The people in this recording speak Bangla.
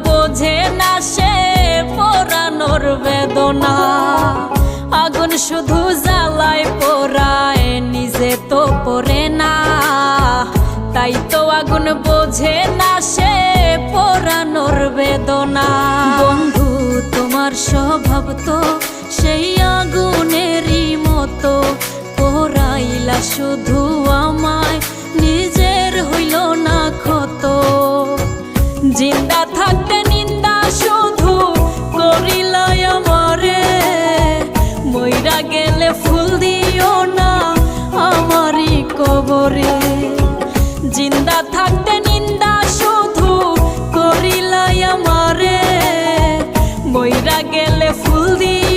বোঝে না সে পোড়ানোর বেদনা। আগুন শুধু জ্বালায় পোড়ায়, নিজে তো পড়ে না। তাই তো আগুন বোঝে না সে পোড়ানোর বেদনা। বন্ধু তোমার স্বভাব তো সেই আগুনেরই মতো, পোড়াইলা শুধু আমায়, নিজের হইল না ক্ষত। জিন্দা থাকতে নিন্দা শুধু করিলাই আমারে, মইরা গেলে ফুল দিও না আমারই কবরে। জিন্দা থাকতে নিন্দা শুধু করিলাই আমারে, মইরা গেলে ফুল দিও